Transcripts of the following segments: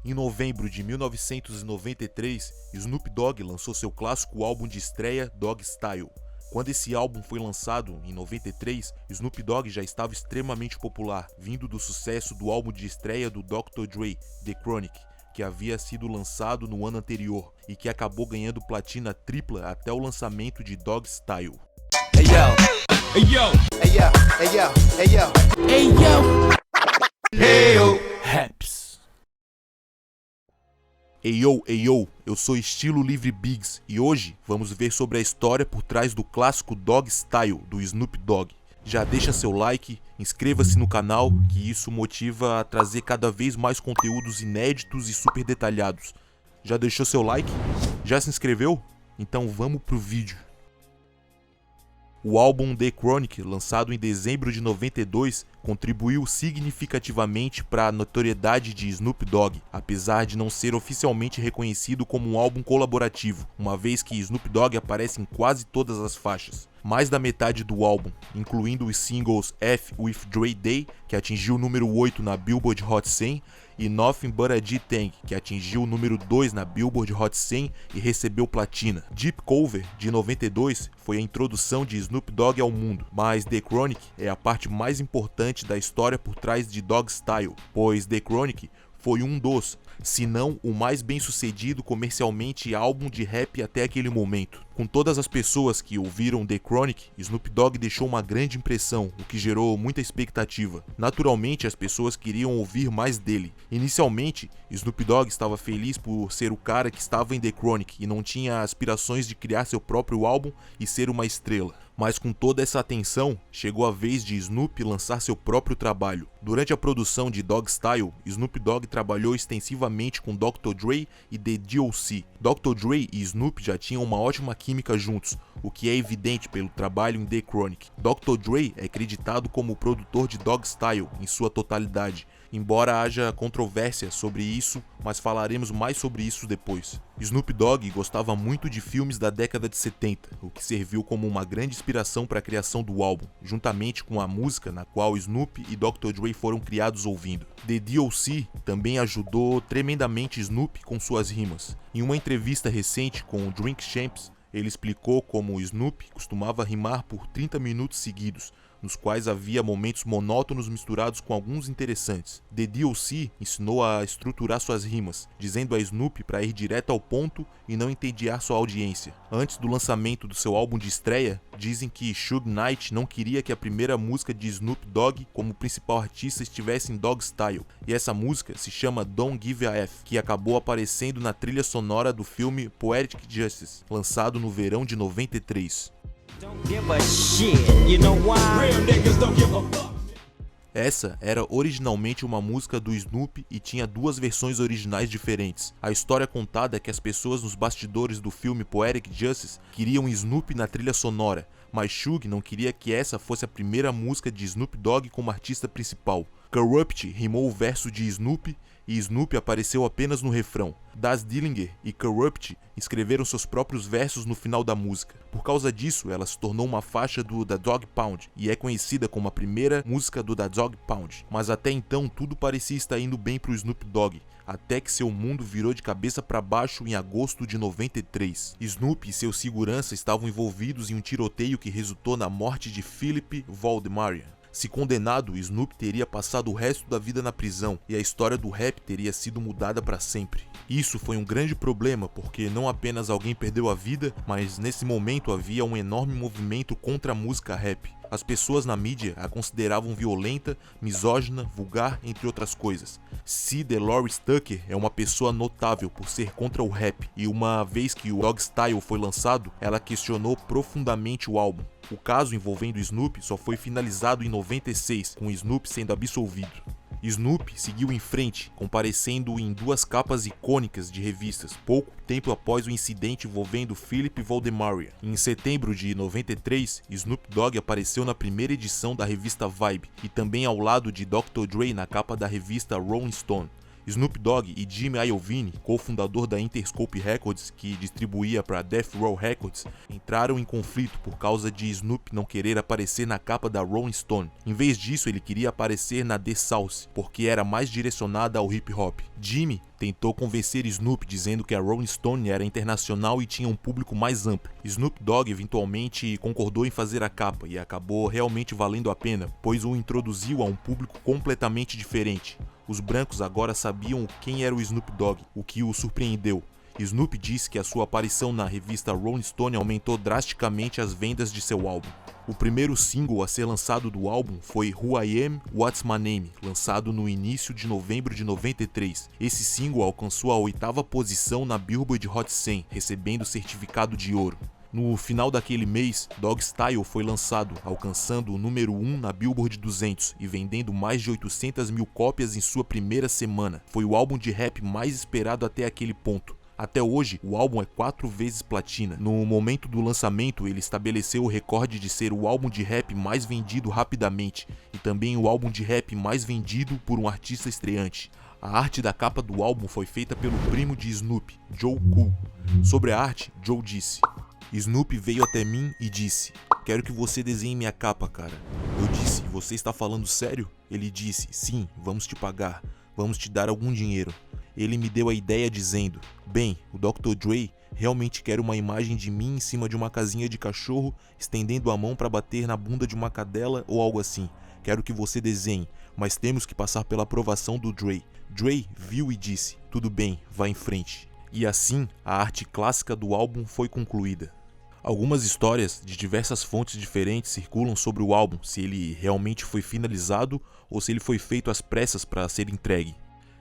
Em novembro de 1993, Snoop Dogg lançou seu clássico álbum de estreia Dogg Style. Quando esse álbum foi lançado, em 93, Snoop Dogg já estava extremamente popular, vindo do sucesso do álbum de estreia do Dr. Dre, The Chronic, que havia sido lançado no ano anterior e que acabou ganhando platina tripla até o lançamento de Dogg Style. Hey yo, hey yo, hey yo, hey yo, hey yo, hey yo, hey yo, Raps. Hey yo, eu sou Estilo Livre Biggs e hoje vamos ver sobre a história por trás do clássico Dogg Style do Snoop Dogg. Já deixa seu like, inscreva-se no canal, que isso motiva a trazer cada vez mais conteúdos inéditos e super detalhados. Já deixou seu like? Já se inscreveu? Então vamos pro vídeo. O álbum The Chronic, lançado em dezembro de 92, contribuiu significativamente para a notoriedade de Snoop Dogg, apesar de não ser oficialmente reconhecido como um álbum colaborativo, uma vez que Snoop Dogg aparece em quase todas as faixas. Mais da metade do álbum, incluindo os singles F with Dre Day, que atingiu o número 8 na Billboard Hot 100, e Nothing But a G-Thang, que atingiu o número 2 na Billboard Hot 100 e recebeu platina. Deep Cover, de 92, foi a introdução de Snoop Dogg ao mundo, mas The Chronic é a parte mais importante da história por trás de Dogg Style, pois The Chronic foi um dos, se não o mais bem-sucedido comercialmente álbum de rap até aquele momento. Com todas as pessoas que ouviram The Chronic, Snoop Dogg deixou uma grande impressão, o que gerou muita expectativa. Naturalmente, as pessoas queriam ouvir mais dele. Inicialmente, Snoop Dogg estava feliz por ser o cara que estava em The Chronic e não tinha aspirações de criar seu próprio álbum e ser uma estrela. Mas com toda essa atenção, chegou a vez de Snoop lançar seu próprio trabalho. Durante a produção de Dogg Style, Snoop Dogg trabalhou extensivamente com Dr. Dre e The D.O.C. Dr. Dre e Snoop já tinham uma ótima química juntos, o que é evidente pelo trabalho em The Chronic. Dr. Dre é acreditado como o produtor de Dogg Style em sua totalidade, embora haja controvérsia sobre isso, mas falaremos mais sobre isso depois. Snoop Dogg gostava muito de filmes da década de 70, o que serviu como uma grande inspiração para a criação do álbum, juntamente com a música na qual Snoop e Dr. Dre foram criados ouvindo. The D.O.C. também ajudou tremendamente Snoop com suas rimas. Em uma entrevista recente com o Drink Champs, ele explicou como Snoop costumava rimar por 30 minutos seguidos, nos quais havia momentos monótonos misturados com alguns interessantes. The D.O.C. ensinou a estruturar suas rimas, dizendo a Snoop para ir direto ao ponto e não entediar sua audiência. Antes do lançamento do seu álbum de estreia, dizem que Suge Knight não queria que a primeira música de Snoop Dogg como principal artista estivesse em Dogg Style, e essa música se chama Don't Give a F, que acabou aparecendo na trilha sonora do filme Poetic Justice, lançado no verão de 93. Essa era originalmente uma música do Snoop e tinha duas versões originais diferentes. A história contada é que as pessoas nos bastidores do filme Poetic Justice queriam Snoop na trilha sonora, mas Suge não queria que essa fosse a primeira música de Snoop Dogg como artista principal. Kurupt rimou o verso de Snoop e Snoop apareceu apenas no refrão. Daz Dillinger e Kurupt escreveram seus próprios versos no final da música. Por causa disso, ela se tornou uma faixa do Da Dogg Pound e é conhecida como a primeira música do Da Dogg Pound. Mas até então tudo parecia estar indo bem pro Snoop Dogg, até que seu mundo virou de cabeça para baixo em agosto de 93. Snoop e seu segurança estavam envolvidos em um tiroteio que resultou na morte de Philip Voldemarian. Se condenado, Snoop teria passado o resto da vida na prisão e a história do rap teria sido mudada para sempre. Isso foi um grande problema porque não apenas alguém perdeu a vida, mas nesse momento havia um enorme movimento contra a música rap. As pessoas na mídia a consideravam violenta, misógina, vulgar, entre outras coisas. C. Delores Tucker é uma pessoa notável por ser contra o rap, e uma vez que o Dogg Style foi lançado, ela questionou profundamente o álbum. O caso envolvendo Snoop só foi finalizado em 96, com Snoop sendo absolvido. Snoop seguiu em frente, comparecendo em duas capas icônicas de revistas, pouco tempo após o incidente envolvendo Philip Voldemarian. Em setembro de 93, Snoop Dogg apareceu na primeira edição da revista Vibe e também ao lado de Dr. Dre na capa da revista Rolling Stone. Snoop Dogg e Jimmy Iovine, cofundador da Interscope Records, que distribuía para Death Row Records, entraram em conflito por causa de Snoop não querer aparecer na capa da Rolling Stone. Em vez disso, ele queria aparecer na The South, porque era mais direcionada ao hip hop. Jimmy tentou convencer Snoop dizendo que a Rolling Stone era internacional e tinha um público mais amplo. Snoop Dogg eventualmente concordou em fazer a capa e acabou realmente valendo a pena, pois o introduziu a um público completamente diferente. Os brancos agora sabiam quem era o Snoop Dogg, o que o surpreendeu. Snoop disse que a sua aparição na revista Rolling Stone aumentou drasticamente as vendas de seu álbum. O primeiro single a ser lançado do álbum foi Who I Am, What's My Name, lançado no início de novembro de 93. Esse single alcançou a 8ª posição na Billboard Hot 100, recebendo certificado de ouro. No final daquele mês, Dogg Style foi lançado, alcançando o número 1 na Billboard 200 e vendendo mais de 800 mil cópias em sua primeira semana. Foi o álbum de rap mais esperado até aquele ponto. Até hoje, o álbum é 4 vezes platina. No momento do lançamento, ele estabeleceu o recorde de ser o álbum de rap mais vendido rapidamente e também o álbum de rap mais vendido por um artista estreante. A arte da capa do álbum foi feita pelo primo de Snoop, Joe Cool. Sobre a arte, Joe disse: Snoop veio até mim e disse: "Quero que você desenhe minha capa, cara." Eu disse: "Você está falando sério?" Ele disse: "Sim, vamos te pagar. Vamos te dar algum dinheiro." Ele me deu a ideia dizendo: "Bem, o Dr. Dre realmente quer uma imagem de mim em cima de uma casinha de cachorro, estendendo a mão para bater na bunda de uma cadela ou algo assim. Quero que você desenhe, mas temos que passar pela aprovação do Dre." Dre viu e disse: "Tudo bem, vá em frente." E assim, a arte clássica do álbum foi concluída. Algumas histórias de diversas fontes diferentes circulam sobre o álbum, se ele realmente foi finalizado ou se ele foi feito às pressas para ser entregue.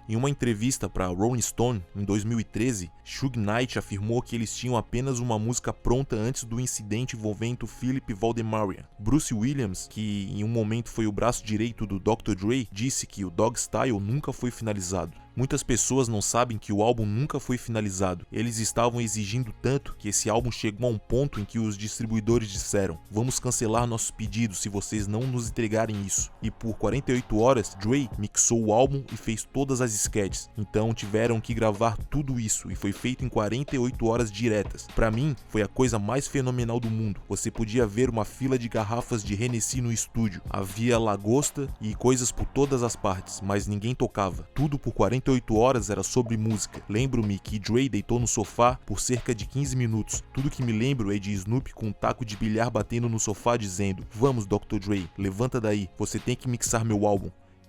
Em uma entrevista para Rolling Stone, em 2013, Suge Knight afirmou que eles tinham apenas uma música pronta antes do incidente envolvendo Philip Valdemarian. Bruce Williams, que em um momento foi o braço direito do Dr. Dre, disse que o Dogg Style nunca foi finalizado. Muitas pessoas não sabem que o álbum nunca foi finalizado. Eles estavam exigindo tanto que esse álbum chegou a um ponto em que os distribuidores disseram: "Vamos cancelar nossos pedidos se vocês não nos entregarem isso." E por 48 horas, Dre mixou o álbum e fez todas as sketches. Então tiveram que gravar tudo isso e foi feito em 48 horas diretas. Pra mim, foi a coisa mais fenomenal do mundo. Você podia ver uma fila de garrafas de Hennessy no estúdio. Havia lagosta e coisas por todas as partes, mas ninguém tocava. Tudo por 48 horas era sobre música. Lembro-me que Dre deitou no sofá por cerca de 15 minutos. Tudo que me lembro é de Snoop com um taco de bilhar batendo no sofá dizendo: "Vamos, Dr. Dre, levanta daí, você tem que mixar meu álbum."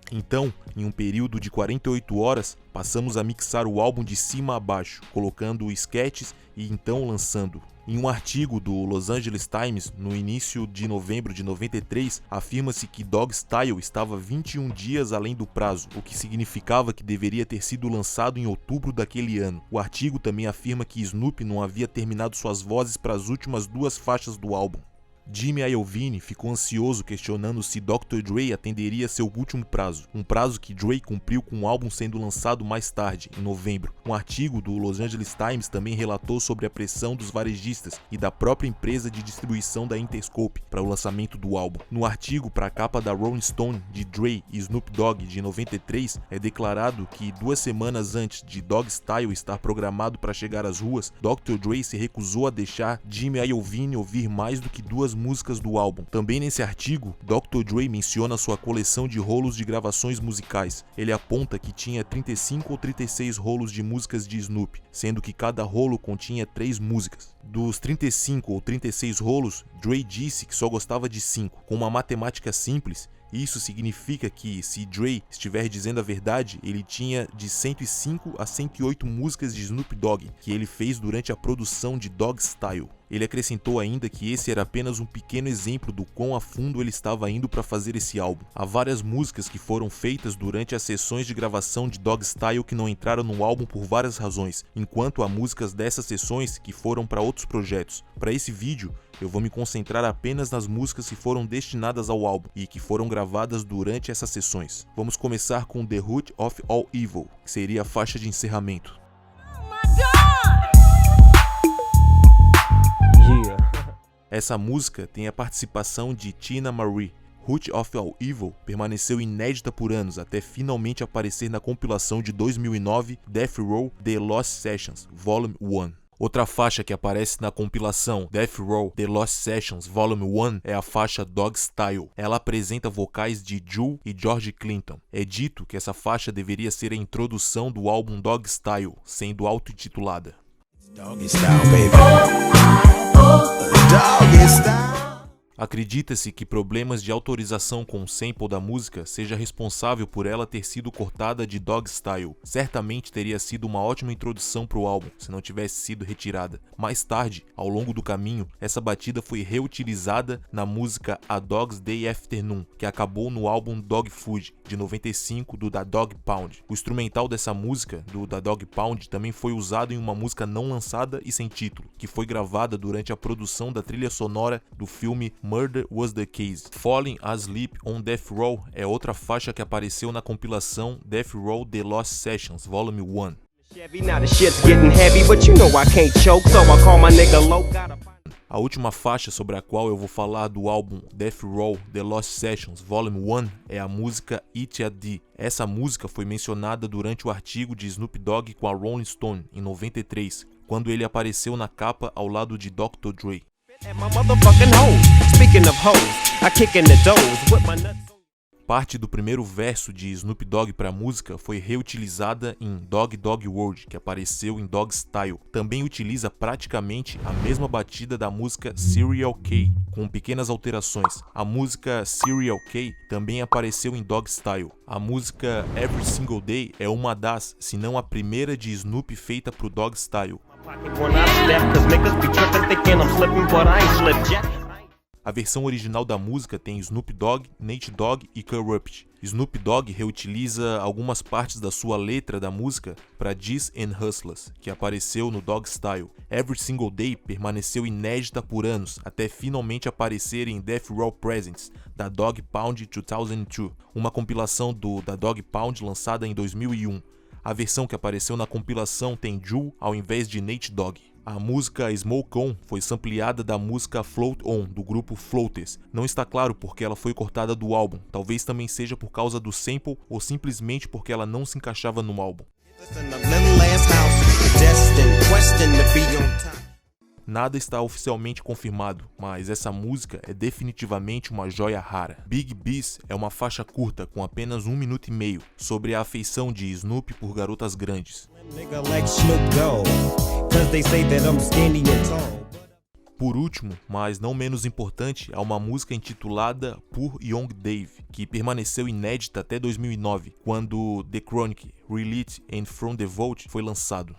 Então, em um período de 48 horas, passamos a mixar o álbum de cima a baixo, colocando sketches e então lançando. Em um artigo do Los Angeles Times, no início de novembro de 93, afirma-se que Dogg Style estava 21 dias além do prazo, o que significava que deveria ter sido lançado em outubro daquele ano. O artigo também afirma que Snoop não havia terminado suas vozes para as últimas 2 faixas do álbum. Jimmy Iovine ficou ansioso questionando se Dr. Dre atenderia seu último prazo, um prazo que Dre cumpriu com o álbum sendo lançado mais tarde, em novembro. Um artigo do Los Angeles Times também relatou sobre a pressão dos varejistas e da própria empresa de distribuição da Interscope para o lançamento do álbum. No artigo para a capa da Rolling Stone de Dre e Snoop Dogg de 93, é declarado que 2 semanas antes de Dogg Style estar programado para chegar às ruas, Dr. Dre se recusou a deixar Jimmy Iovine ouvir mais do que 2 músicas do álbum. Também nesse artigo, Dr. Dre menciona sua coleção de rolos de gravações musicais. Ele aponta que tinha 35 ou 36 rolos de músicas de Snoop, sendo que cada rolo continha 3 músicas. Dos 35 ou 36 rolos, Dre disse que só gostava de 5. Com uma matemática simples, isso significa que, se Dre estiver dizendo a verdade, ele tinha de 105 a 108 músicas de Snoop Dogg que ele fez durante a produção de Dogg Style. Ele acrescentou ainda que esse era apenas um pequeno exemplo do quão a fundo ele estava indo para fazer esse álbum. Há várias músicas que foram feitas durante as sessões de gravação de Dogg Style que não entraram no álbum por várias razões, enquanto há músicas dessas sessões que foram para outros projetos. Para esse vídeo, eu vou me concentrar apenas nas músicas que foram destinadas ao álbum e que foram gravadas durante essas sessões. Vamos começar com The Root of All Evil, que seria a faixa de encerramento. Essa música tem a participação de Teena Marie. Root of All Evil permaneceu inédita por anos até finalmente aparecer na compilação de 2009 Death Row The Lost Sessions, Volume 1. Outra faixa que aparece na compilação Death Row The Lost Sessions Volume 1 é a faixa Dog Style. Ela apresenta vocais de Jul e George Clinton. É dito que essa faixa deveria ser a introdução do álbum Dog Style, sendo auto-intitulada. Doggy style, baby. Doggy style. Acredita-se que problemas de autorização com o sample da música seja responsável por ela ter sido cortada de Dog Style. Certamente teria sido uma ótima introdução para o álbum, se não tivesse sido retirada. Mais tarde, ao longo do caminho, essa batida foi reutilizada na música A Dog's Day Afternoon, que acabou no álbum Dog Food, de 95, do Da Dog Pound. O instrumental dessa música, do Da Dog Pound, também foi usado em uma música não lançada e sem título, que foi gravada durante a produção da trilha sonora do filme Murder Was the Case. Falling Asleep on Death Row é outra faixa que apareceu na compilação Death Row The Lost Sessions Volume 1. A última faixa sobre a qual eu vou falar do álbum Death Row The Lost Sessions Volume 1 é a música It a D. Essa música foi mencionada durante o artigo de Snoop Dogg com a Rolling Stone em 93, quando ele apareceu na capa ao lado de Dr. Dre. Parte do primeiro verso de Snoop Dogg para a música foi reutilizada em Dog Dog World, que apareceu em Dog Style. Também utiliza praticamente a mesma batida da música Serial K, com pequenas alterações. A música Serial K também apareceu em Dog Style. A música Every Single Day é uma das, se não a primeira de Snoop feita pro Dog Style. A versão original da música tem Snoop Dogg, Nate Dogg e Kurupt. Snoop Dogg reutiliza algumas partes da sua letra da música para G's and Hustlers, que apareceu no Dog Style. Every Single Day permaneceu inédita por anos, até finalmente aparecer em Death Row Presents, da Dog Pound 2002, uma compilação da Dog Pound lançada em 2001. A versão que apareceu na compilação tem Jul ao invés de Nate Dogg. A música Smoke On foi sampleada da música Float On, do grupo Floaters. Não está claro porque ela foi cortada do álbum, talvez também seja por causa do sample ou simplesmente porque ela não se encaixava no álbum. Nada está oficialmente confirmado, mas essa música é definitivamente uma joia rara. Big Bees é uma faixa curta com apenas 1 minuto e meio sobre a afeição de Snoop por garotas grandes. Por último, mas não menos importante, há uma música intitulada Poor Young Dave, que permaneceu inédita até 2009, quando The Chronic, Relit and From the Vault foi lançado.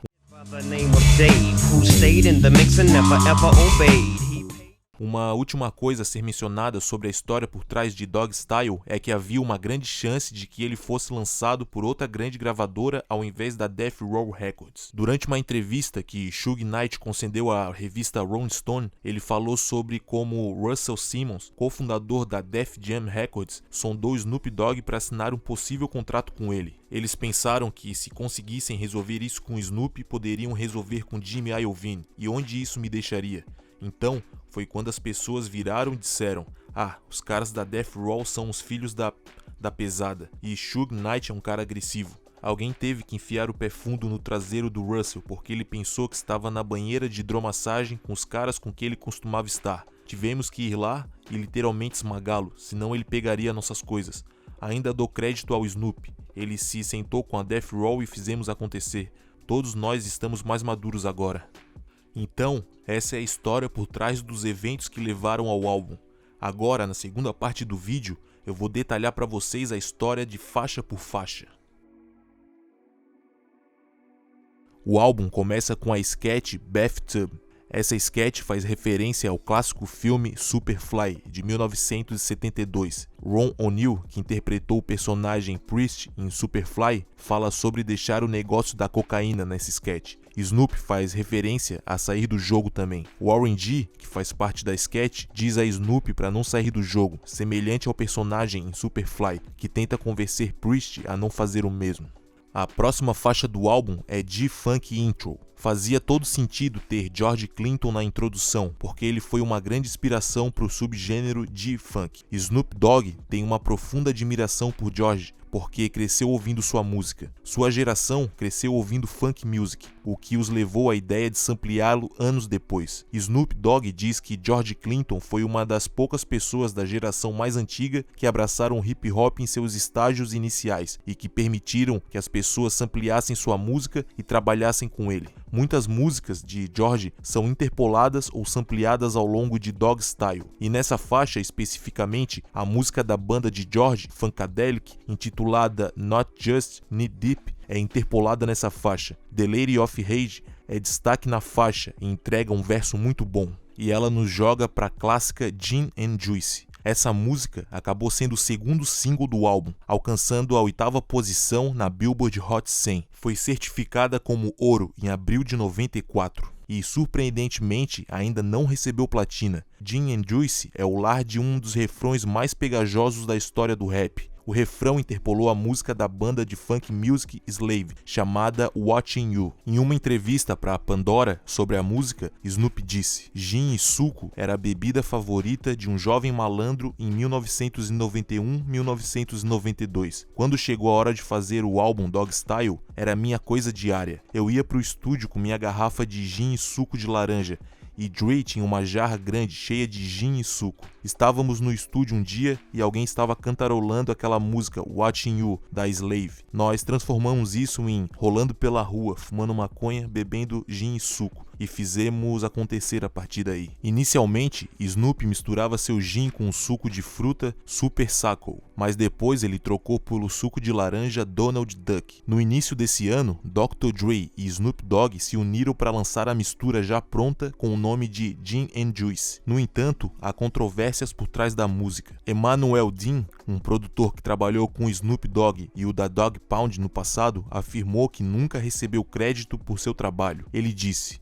Uma última coisa a ser mencionada sobre a história por trás de Dog Style é que havia uma grande chance de que ele fosse lançado por outra grande gravadora ao invés da Death Row Records. Durante uma entrevista que Suge Knight concedeu à revista Rolling Stone, ele falou sobre como Russell Simmons, cofundador da Def Jam Records, sondou Snoop Dogg para assinar um possível contrato com ele. Eles pensaram que se conseguissem resolver isso com Snoop, poderiam resolver com Jimmy Iovine, e onde isso me deixaria? Então, foi quando as pessoas viraram e disseram: ah, os caras da Death Row são os filhos da pesada, e Suge Knight é um cara agressivo. Alguém teve que enfiar o pé fundo no traseiro do Russell, porque ele pensou que estava na banheira de hidromassagem com os caras com que ele costumava estar. Tivemos que ir lá e literalmente esmagá-lo, senão ele pegaria nossas coisas. Ainda dou crédito ao Snoop, ele se sentou com a Death Row e fizemos acontecer. Todos nós estamos mais maduros agora. Então, essa é a história por trás dos eventos que levaram ao álbum. Agora, na segunda parte do vídeo, eu vou detalhar para vocês a história de faixa por faixa. O álbum começa com a sketch Bathtub. Essa sketch faz referência ao clássico filme Superfly, de 1972. Ron O'Neal, que interpretou o personagem Priest em Superfly, fala sobre deixar o negócio da cocaína nessa sketch. Snoop faz referência a sair do jogo também. Warren G, que faz parte da sketch, diz a Snoop para não sair do jogo, semelhante ao personagem em Superfly, que tenta convencer Priest a não fazer o mesmo. A próxima faixa do álbum é G-Funk Intro. Fazia todo sentido ter George Clinton na introdução, porque ele foi uma grande inspiração para o subgênero G-Funk. Snoop Dogg tem uma profunda admiração por George, porque cresceu ouvindo sua música. Sua geração cresceu ouvindo funk music, o que os levou à ideia de sampleá-lo anos depois. Snoop Dogg diz que George Clinton foi uma das poucas pessoas da geração mais antiga que abraçaram o hip hop em seus estágios iniciais e que permitiram que as pessoas sampleassem sua música e trabalhassem com ele. Muitas músicas de George são interpoladas ou sampleadas ao longo de Dogg Style, e nessa faixa especificamente, a música da banda de George, Funkadelic, intitulada Not Just Knee Deep, é interpolada nessa faixa. The Lady of Rage é destaque na faixa e entrega um verso muito bom, e ela nos joga para a clássica Gin and Juice. Essa música acabou sendo o segundo single do álbum, alcançando a 8ª posição na Billboard Hot 100. Foi certificada como ouro em abril de 94 e, surpreendentemente, ainda não recebeu platina. Gin and Juice é o lar de um dos refrões mais pegajosos da história do rap. O refrão interpolou a música da banda de funk music Slave, chamada Watching You. Em uma entrevista para Pandora sobre a música, Snoop disse: "Gin e suco era a bebida favorita de um jovem malandro em 1991-1992. Quando chegou a hora de fazer o álbum Dogg Style, era minha coisa diária. Eu ia pro estúdio com minha garrafa de gin e suco de laranja, e Dre tinha uma jarra grande cheia de gin e suco. Estávamos no estúdio um dia e alguém estava cantarolando aquela música Watching You, da Slave. Nós transformamos isso em rolando pela rua, fumando maconha, bebendo gin e suco, e fizemos acontecer a partir daí." Inicialmente, Snoop misturava seu gin com um suco de fruta Super Suckle, mas depois ele trocou pelo suco de laranja Donald Duck. No início desse ano, Dr. Dre e Snoop Dogg se uniram para lançar a mistura já pronta com o nome de Gin and Juice. No entanto, há controvérsias por trás da música. Emmanuel Dean, um produtor que trabalhou com Snoop Dogg e o da Dogg Pound no passado, afirmou que nunca recebeu crédito por seu trabalho. Ele disse: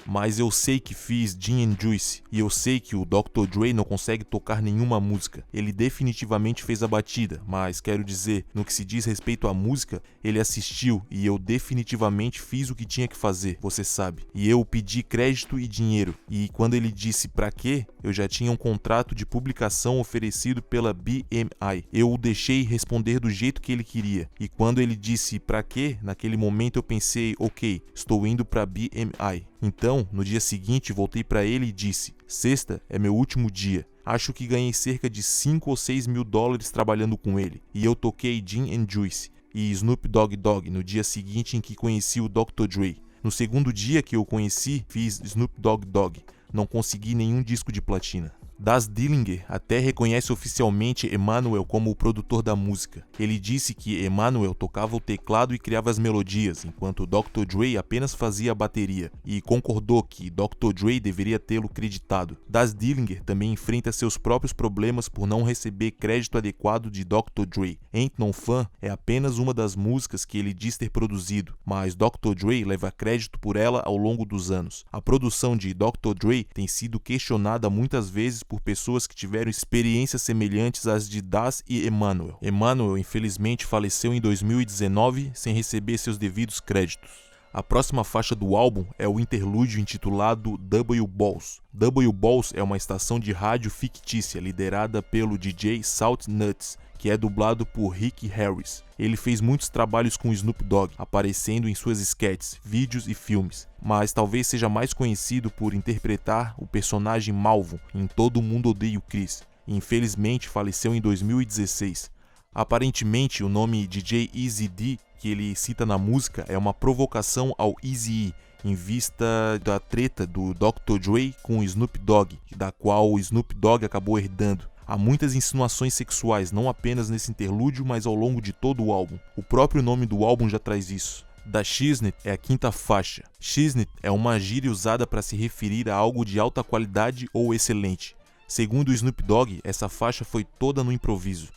"Mas eu sei que fiz Gin and Juice, e eu sei que o Dr. Dre não consegue tocar nenhuma música. Ele definitivamente fez a batida, mas quero dizer, no que se diz respeito à música, ele assistiu e eu definitivamente fiz o que tinha que fazer, você sabe. E eu pedi crédito e dinheiro, e quando ele disse pra quê, eu já tinha um contrato de publicação oferecido pela BMI. Eu o deixei responder do jeito que ele queria, e quando ele disse pra quê, naquele momento eu pensei, ok, estou indo pra BMI. Então, no dia seguinte, voltei para ele e disse: sexta é meu último dia. Acho que ganhei cerca de 5 ou 6 mil dólares trabalhando com ele. E eu toquei Gin and Juice e Snoop Dogg Dogg no dia seguinte em que conheci o Dr. Dre. No segundo dia que eu conheci, fiz Snoop Dogg Dogg. Não consegui nenhum disco de platina." Daz Dillinger até reconhece oficialmente Emmanuel como o produtor da música. Ele disse que Emmanuel tocava o teclado e criava as melodias, enquanto Dr. Dre apenas fazia a bateria, e concordou que Dr. Dre deveria tê-lo creditado. Daz Dillinger também enfrenta seus próprios problemas por não receber crédito adequado de Dr. Dre. Ain't No Fun é apenas uma das músicas que ele diz ter produzido, mas Dr. Dre leva crédito por ela ao longo dos anos. A produção de Dr. Dre tem sido questionada muitas vezes por pessoas que tiveram experiências semelhantes às de Daz e Emmanuel. Emmanuel, infelizmente, faleceu em 2019 sem receber seus devidos créditos. A próxima faixa do álbum é o interlúdio intitulado W Balls. W Balls é uma estação de rádio fictícia liderada pelo DJ Salt Nuts, que é dublado por Rick Harris. Ele fez muitos trabalhos com Snoop Dogg, aparecendo em suas sketches, vídeos e filmes, mas talvez seja mais conhecido por interpretar o personagem Malvo em Todo Mundo Odeia o Chris, e infelizmente faleceu em 2016. Aparentemente, o nome DJ Eazy-D que ele cita na música é uma provocação ao Eazy-E, em vista da treta do Dr. Dre com o Snoop Dogg, da qual o Snoop Dogg acabou herdando. Há muitas insinuações sexuais, não apenas nesse interlúdio, mas ao longo de todo o álbum. O próprio nome do álbum já traz isso. Da Shiznit é a quinta faixa. Shiznit é uma gíria usada para se referir a algo de alta qualidade ou excelente. Segundo o Snoop Dogg, essa faixa foi toda no improviso.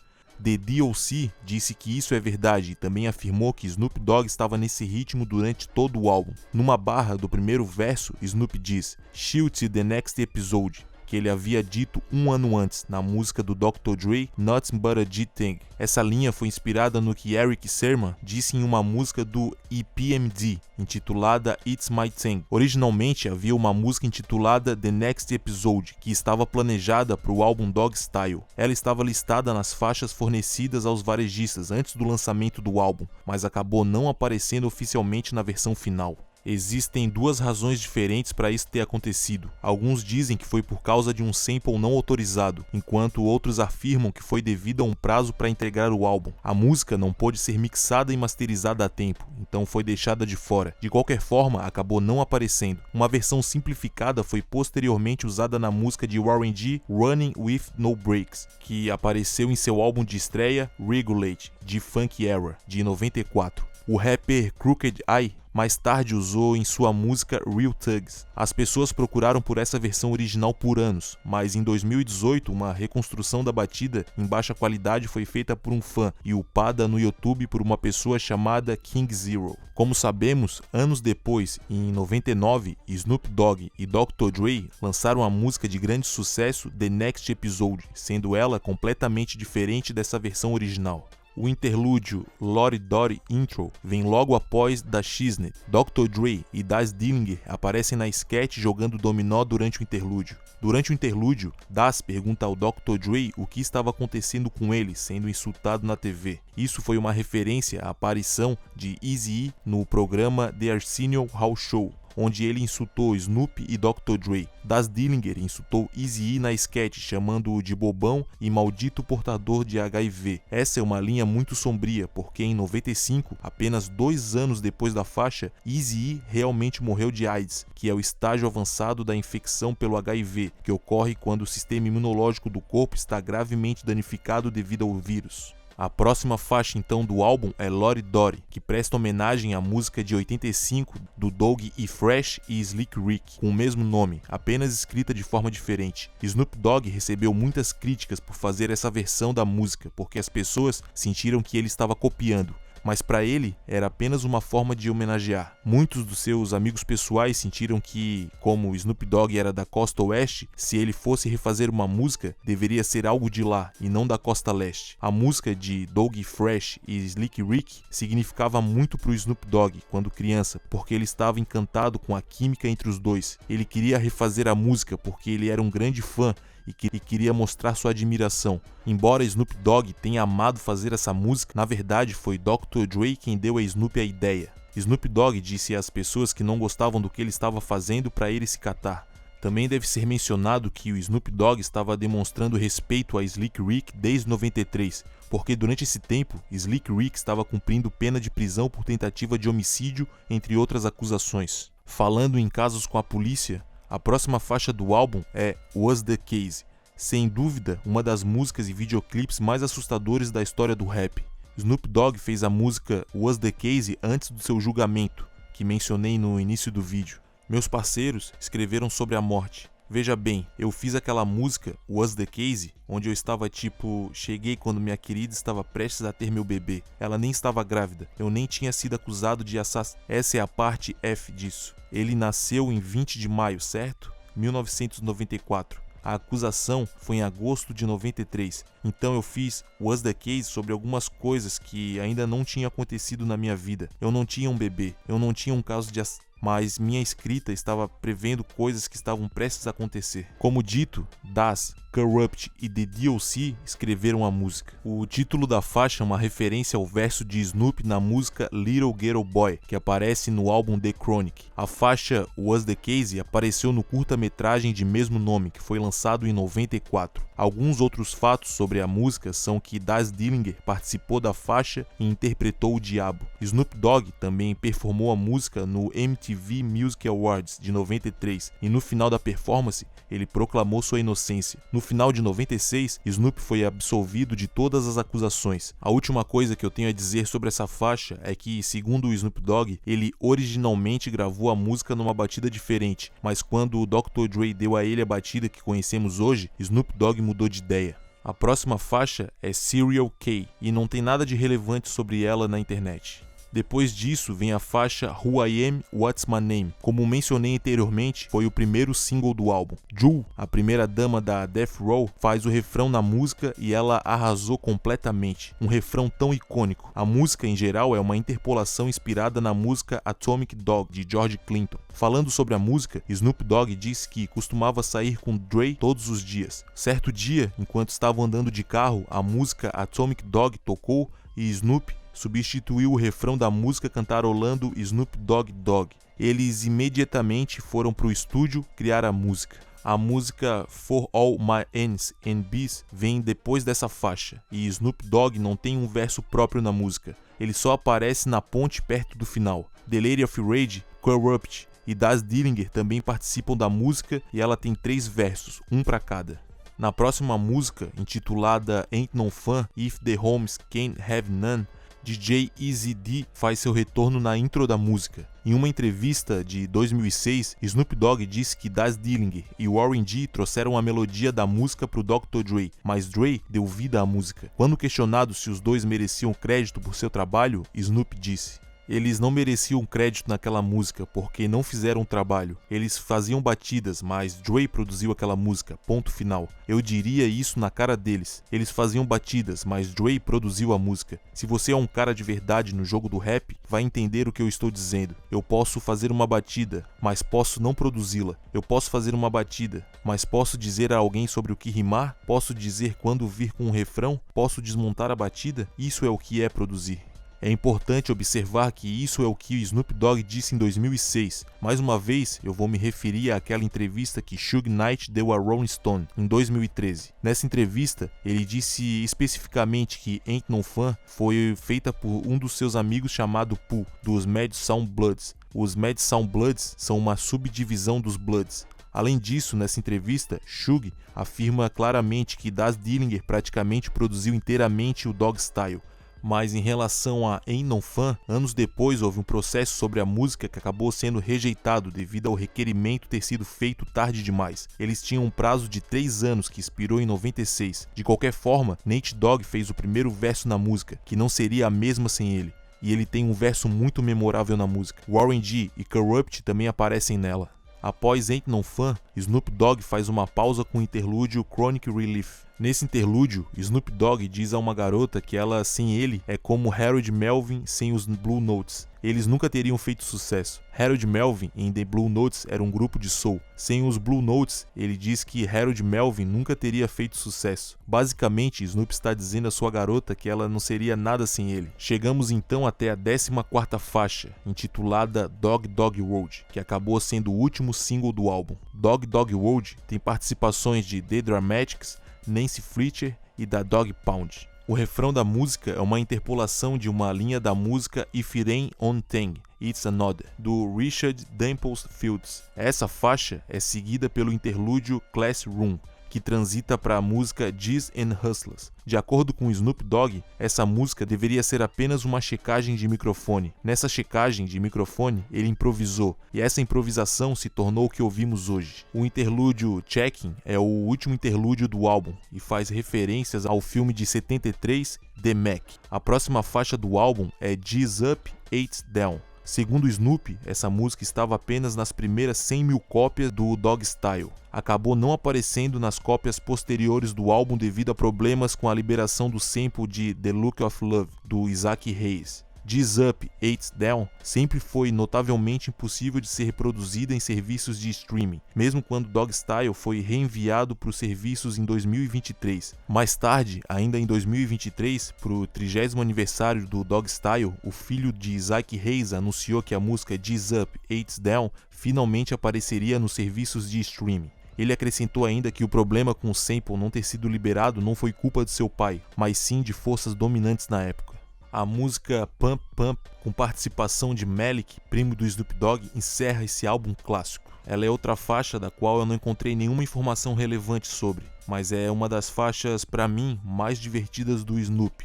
The D.O.C. disse que isso é verdade e também afirmou que Snoop Dogg estava nesse ritmo durante todo o álbum. Numa barra do primeiro verso, Snoop diz "Shoot the next episode", porque ele havia dito um ano antes, na música do Dr. Dre, Nothing But a G-Thing. Essa linha foi inspirada no que Erick Sermon disse em uma música do EPMD, intitulada It's My Thing. Originalmente havia uma música intitulada The Next Episode, que estava planejada para o álbum Dog Style. Ela estava listada nas faixas fornecidas aos varejistas antes do lançamento do álbum, mas acabou não aparecendo oficialmente na versão final. Existem duas razões diferentes para isso ter acontecido. Alguns dizem que foi por causa de um sample não autorizado, enquanto outros afirmam que foi devido a um prazo para entregar o álbum. A música não pôde ser mixada e masterizada a tempo, então foi deixada de fora. De qualquer forma, acabou não aparecendo. Uma versão simplificada foi posteriormente usada na música de Warren G, Running With No Breaks, que apareceu em seu álbum de estreia Regulate, de Funk Era, de 94. O rapper Crooked I mais tarde usou em sua música Real Thugs. As pessoas procuraram por essa versão original por anos, mas em 2018 uma reconstrução da batida em baixa qualidade foi feita por um fã e upada no YouTube por uma pessoa chamada King Zero. Como sabemos, anos depois, em 99, Snoop Dogg e Dr. Dre lançaram a música de grande sucesso The Next Episode, sendo ela completamente diferente dessa versão original. O interlúdio Lori Dori Intro vem logo após Da Shiznit. Dr. Dre e Daz Dillinger aparecem na sketch jogando dominó durante o interlúdio. Durante o interlúdio, Daz pergunta ao Dr. Dre o que estava acontecendo com ele, sendo insultado na TV. Isso foi uma referência à aparição de Eazy-E no programa The Arsenio Hall Show, onde ele insultou Snoop e Dr. Dre. Daz Dillinger insultou Eazy-E na sketch, chamando-o de bobão e maldito portador de HIV. Essa é uma linha muito sombria, porque em 95, apenas 2 anos depois da faixa, Eazy-E realmente morreu de AIDS, que é o estágio avançado da infecção pelo HIV, que ocorre quando o sistema imunológico do corpo está gravemente danificado devido ao vírus. A próxima faixa então do álbum é Lori Dori, que presta homenagem à música de 85 do Doug E. Fresh e Slick Rick, com o mesmo nome, apenas escrita de forma diferente. Snoop Dogg recebeu muitas críticas por fazer essa versão da música, porque as pessoas sentiram que ele estava copiando, mas para ele era apenas uma forma de homenagear. Muitos dos seus amigos pessoais sentiram que, como o Snoop Dogg era da costa oeste, se ele fosse refazer uma música, deveria ser algo de lá e não da costa leste. A música de Doug Fresh e Slick Rick significava muito para o Snoop Dogg quando criança, porque ele estava encantado com a química entre os dois. Ele queria refazer a música porque ele era um grande fã e queria mostrar sua admiração. Embora Snoop Dogg tenha amado fazer essa música, na verdade foi Dr. Dre quem deu a Snoop a ideia. Snoop Dogg disse às pessoas que não gostavam do que ele estava fazendo para ele se catar. Também deve ser mencionado que o Snoop Dogg estava demonstrando respeito a Slick Rick desde 93, porque durante esse tempo, Slick Rick estava cumprindo pena de prisão por tentativa de homicídio, entre outras acusações. Falando em casos com a polícia, a próxima faixa do álbum é Was the Case, sem dúvida uma das músicas e videoclipes mais assustadores da história do rap. Snoop Dogg fez a música Was the Case antes do seu julgamento, que mencionei no início do vídeo. Meus parceiros escreveram sobre a morte. Veja bem, eu fiz aquela música Was the Case, onde eu estava tipo, cheguei quando minha querida estava prestes a ter meu bebê. Ela nem estava grávida, eu nem tinha sido acusado de assassinato. Essa é a parte F disso. Ele nasceu em 20 de maio, certo? 1994. A acusação foi em agosto de 93. Então eu fiz Was the Case sobre algumas coisas que ainda não tinham acontecido na minha vida. Eu não tinha um bebê, eu não tinha um caso de mas minha escrita estava prevendo coisas que estavam prestes a acontecer. Como dito, Daz, Corrupt e The D.O.C. escreveram a música. O título da faixa é uma referência ao verso de Snoop na música Little Ghetto Boy, que aparece no álbum The Chronic. A faixa Was the Case apareceu no curta-metragem de mesmo nome, que foi lançado em 94. Alguns outros fatos sobre a música são que Daz Dillinger participou da faixa e interpretou o Diabo. Snoop Dogg também performou a música no MTV Music Awards de 93 e no final da performance ele proclamou sua inocência. No final de 96, Snoop foi absolvido de todas as acusações. A última coisa que eu tenho a dizer sobre essa faixa é que, segundo o Snoop Dogg, ele originalmente gravou a música numa batida diferente, mas quando o Dr. Dre deu a ele a batida que conhecemos hoje, Snoop Dogg mudou de ideia. A próxima faixa é Serial K e não tem nada de relevante sobre ela na internet. Depois disso vem a faixa Who I Am, What's My Name. Como mencionei anteriormente, foi o primeiro single do álbum. Jewel, a primeira dama da Death Row, faz o refrão na música e ela arrasou completamente. Um refrão tão icônico. A música em geral é uma interpolação inspirada na música Atomic Dog, de George Clinton. Falando sobre a música, Snoop Dogg disse que costumava sair com Dre todos os dias. Certo dia, enquanto estavam andando de carro, a música Atomic Dog tocou e Snoop substituiu o refrão da música cantarolando Snoop Dogg Dogg. Eles imediatamente foram para o estúdio criar a música. A música For All My Ends and B's vem depois dessa faixa, e Snoop Dogg não tem um verso próprio na música. Ele só aparece na ponte perto do final. The Lady of Rage, Corrupt e Daz Dillinger também participam da música e ela tem 3 versos, um para cada. Na próxima música, intitulada Ain't No Fun If The Homies Can't Have None, DJ Eazy-D faz seu retorno na intro da música. Em uma entrevista de 2006, Snoop Dogg disse que Daz Dillinger e Warren G trouxeram a melodia da música pro Dr. Dre, mas Dre deu vida à música. Quando questionado se os dois mereciam crédito por seu trabalho, Snoop disse: eles não mereciam crédito naquela música porque não fizeram o trabalho. Eles faziam batidas, mas Dre produziu aquela música, ponto final. Eu diria isso na cara deles. Eles faziam batidas, mas Dre produziu a música. Se você é um cara de verdade no jogo do rap, vai entender o que eu estou dizendo. Eu posso fazer uma batida, mas posso não produzi-la. Eu posso fazer uma batida, mas posso dizer a alguém sobre o que rimar? Posso dizer quando vir com um refrão? Posso desmontar a batida? Isso é o que é produzir. É importante observar que isso é o que o Snoop Dogg disse em 2006. Mais uma vez, eu vou me referir àquela entrevista que Suge Knight deu a Rolling Stone em 2013. Nessa entrevista, ele disse especificamente que Ain't No Fun foi feita por um dos seus amigos chamado Pooh, dos Mad Sound Bloods. Os Mad Sound Bloods são uma subdivisão dos Bloods. Além disso, nessa entrevista, Suge afirma claramente que Daz Dillinger praticamente produziu inteiramente o Dogg Style. Mas em relação a Ain't No Fun, anos depois houve um processo sobre a música que acabou sendo rejeitado devido ao requerimento ter sido feito tarde demais. Eles tinham um prazo de 3 anos que expirou em 96. De qualquer forma, Nate Dogg fez o primeiro verso na música, que não seria a mesma sem ele. E ele tem um verso muito memorável na música. Warren G e Corrupt também aparecem nela. Após Ain't No Fun, Snoop Dogg faz uma pausa com o interlúdio Chronic Relief. Nesse interlúdio, Snoop Dogg diz a uma garota que ela sem ele é como Harold Melvin sem os Blue Notes. Eles nunca teriam feito sucesso. Harold Melvin em The Blue Notes era um grupo de soul. Sem os Blue Notes, ele diz que Harold Melvin nunca teria feito sucesso. Basicamente, Snoop está dizendo à sua garota que ela não seria nada sem ele. Chegamos então até a 14ª faixa, intitulada Dog Dog Road, que acabou sendo o último single do álbum. Dog Dog Road tem participações de The Dramatics, Nancy Fletcher e da Dog Pound. O refrão da música é uma interpolação de uma linha da música If It Ain't On Thing, It's Another, do Richard Dimples Fields. Essa faixa é seguida pelo interlúdio Classroom, que transita para a música G's and Hustlers. De acordo com Snoop Dogg, essa música deveria ser apenas uma checagem de microfone. Nessa checagem de microfone, ele improvisou, e essa improvisação se tornou o que ouvimos hoje. O interlúdio Checking é o último interlúdio do álbum e faz referências ao filme de 73, The Mac. A próxima faixa do álbum é G's Up, Eight's Down. Segundo Snoop, essa música estava apenas nas primeiras 100 mil cópias do Dogg Style. Acabou não aparecendo nas cópias posteriores do álbum devido a problemas com a liberação do sample de The Look of Love, do Isaac Hayes. G's Up, Eight's Down sempre foi notavelmente impossível de ser reproduzida em serviços de streaming, mesmo quando Dogg Style foi reenviado para os serviços em 2023. Mais tarde, ainda em 2023, para o 30º aniversário do Dogg Style, o filho de Isaac Hayes anunciou que a música G's Up, Eight's Down finalmente apareceria nos serviços de streaming. Ele acrescentou ainda que o problema com o sample não ter sido liberado não foi culpa de seu pai, mas sim de forças dominantes na época. A música Pump Pump, com participação de Malik, primo do Snoop Dogg, encerra esse álbum clássico. Ela é outra faixa da qual eu não encontrei nenhuma informação relevante sobre, mas é uma das faixas, para mim, mais divertidas do Snoop.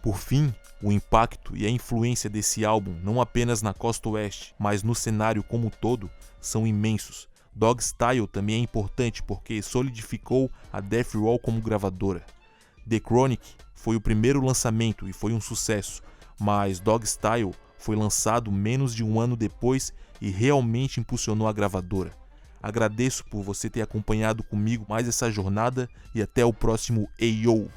Por fim, o impacto e a influência desse álbum, não apenas na costa oeste, mas no cenário como um todo, são imensos. Dogg Style também é importante porque solidificou a Death Row como gravadora. The Chronic foi o primeiro lançamento e foi um sucesso, mas Dogg Style foi lançado menos de um ano depois e realmente impulsionou a gravadora. Agradeço por você ter acompanhado comigo mais essa jornada e até o próximo Ayo!